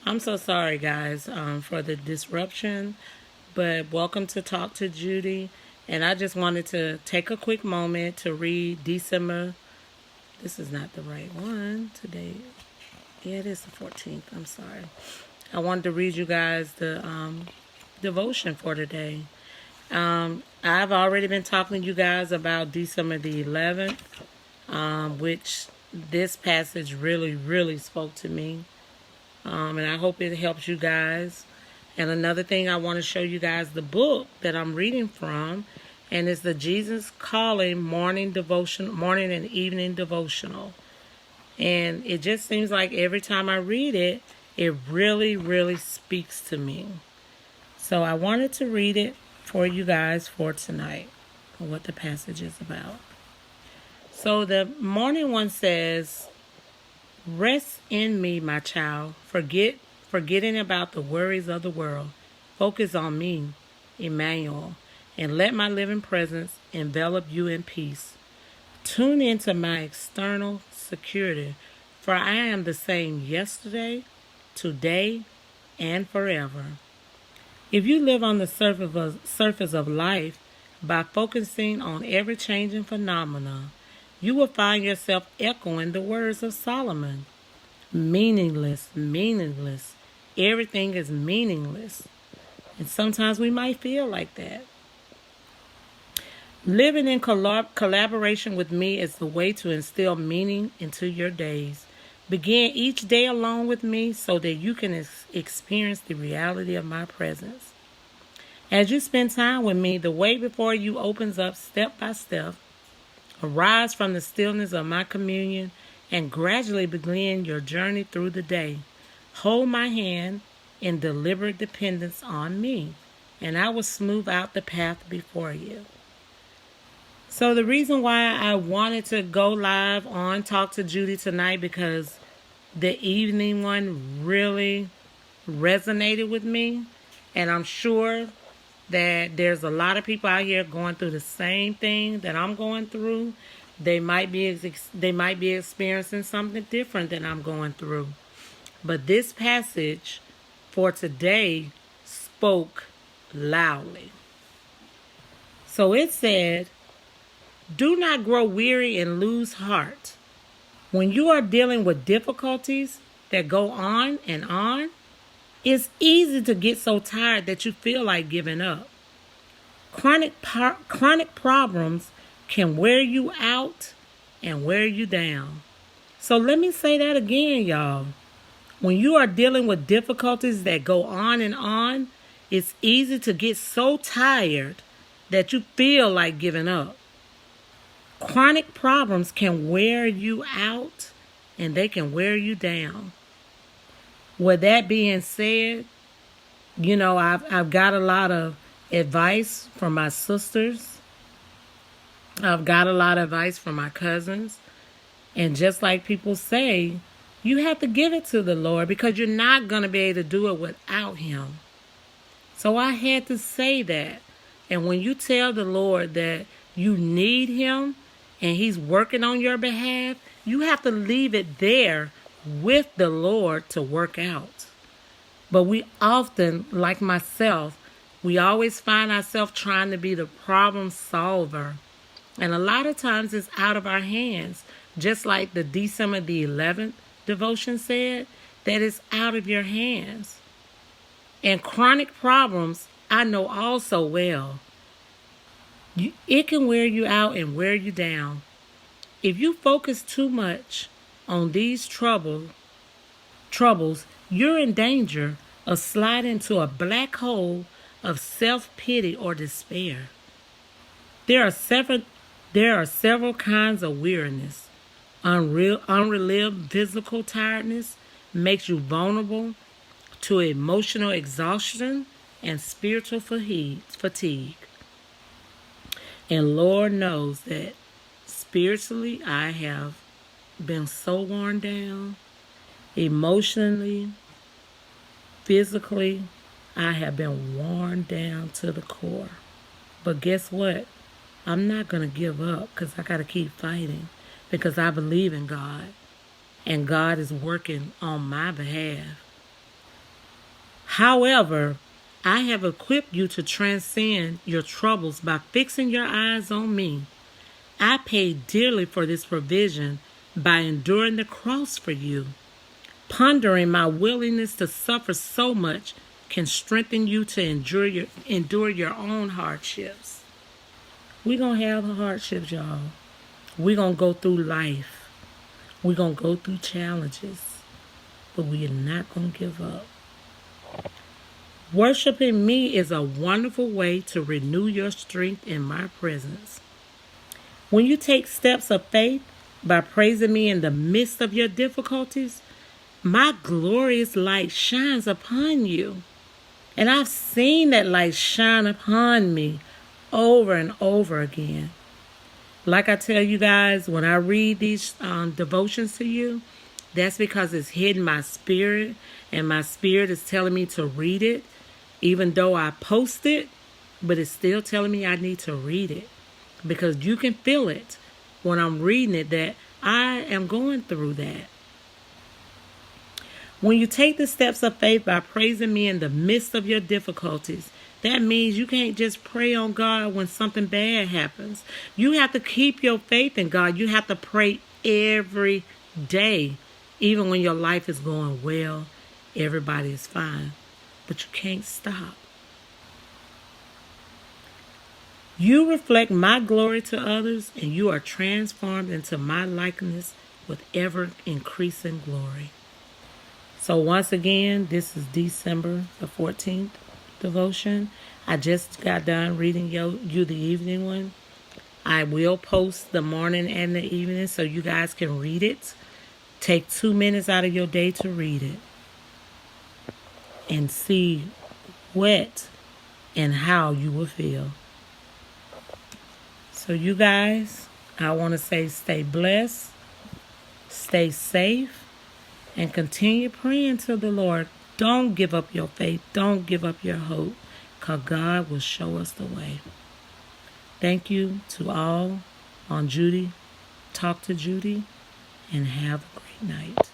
I'm so sorry, guys, for the disruption, but welcome to Talk to Judy. And I just wanted to take a quick moment to read December. This is not the right one today. Yeah, it is the 14th. I'm sorry. I wanted to read you guys the devotion for today. I've already been talking to you guys about December the 11th, which this passage really, really spoke to me. And I hope it helps you guys. And another thing, I want to show you guys the book that I'm reading from, and it's the Jesus Calling morning and evening devotional. And it just seems like every time I read it, it really, really speaks to me. So I wanted to read it for you guys for tonight, what the passage is about. So the morning one says, "Rest in me, my child. Forgetting about the worries of the world. Focus on me, Emmanuel, and let my living presence envelop you in peace. Tune into my external security, for I am the same yesterday, today, and forever." If you live on the surface of life by focusing on every changing phenomena, you will find yourself echoing the words of Solomon. Meaningless, meaningless. Everything is meaningless. And sometimes we might feel like that. Living in collaboration with me is the way to instill meaning into your days. Begin each day alone with me so that you can experience the reality of my presence. As you spend time with me, the way before you opens up step by step. Arise from the stillness of my communion and gradually begin your journey through the day. Hold my hand in deliberate dependence on me, and I will smooth out the path before you. So the reason why I wanted to go live on Talk to Judy tonight, because the evening one really resonated with me, and I'm sure that there's a lot of people out here going through the same thing that I'm going through. They might be experiencing something different than I'm going through. But this passage for today spoke loudly. So it said, "Do not grow weary and lose heart. When you are dealing with difficulties that go on and on, it's easy to get so tired that you feel like giving up. Chronic problems can wear you out and wear you down." So let me say that again, y'all. When you are dealing with difficulties that go on and on, it's easy to get so tired that you feel like giving up. Chronic problems can wear you out and they can wear you down. With that being said, I've got a lot of advice from my sisters. I've got a lot of advice from my cousins. And just like people say, you have to give it to the Lord because you're not going to be able to do it without Him. So I had to say that. And when you tell the Lord that you need Him and He's working on your behalf, you have to leave it there with the Lord to work out. But we often, like myself, we always find ourselves trying to be the problem solver. And a lot of times it's out of our hands. Just like the December the 11th devotion said, that it's out of your hands. And chronic problems, I know also well. It can wear you out and wear you down. If you focus too much on these troubles, you're in danger of sliding into a black hole of self-pity or despair. There are several kinds of weariness. Unrelieved physical tiredness makes you vulnerable to emotional exhaustion and spiritual fatigue. And Lord knows that spiritually I have been so worn down. Emotionally, physically, I have been worn down to the core. But guess what? I'm not going to give up because I got to keep fighting because I believe in God. And God is working on my behalf. However, I have equipped you to transcend your troubles by fixing your eyes on me. I paid dearly for this provision by enduring the cross for you. Pondering my willingness to suffer so much can strengthen you to endure your own hardships. We're going to have hardships, y'all. We're going to go through life. We're going to go through challenges. But we are not going to give up. Worshiping me is a wonderful way to renew your strength in my presence. When you take steps of faith by praising me in the midst of your difficulties, my glorious light shines upon you. And I've seen that light shine upon me over and over again. Like I tell you guys, when I read these devotions to you, that's because it's hidden my spirit, and my spirit is telling me to read it, even though I post it, but it's still telling me I need to read it. Because you can feel it when I'm reading it that I am going through that. When you take the steps of faith by praising me in the midst of your difficulties, that means you can't just pray on God when something bad happens. You have to keep your faith in God. You have to pray every day, even when your life is going well, everybody is fine. But you can't stop. You reflect my glory to others, and you are transformed into my likeness with ever-increasing glory. So once again, this is December the 14th devotion. I just got done reading you the evening one. I will post the morning and the evening so you guys can read it. Take 2 minutes out of your day to read it and see what and how you will feel. So you guys, I want to say stay blessed, stay safe, and continue praying to the Lord. Don't give up your faith. Don't give up your hope, because God will show us the way. Thank you to all on Judy. Talk to Judy, and have a great night.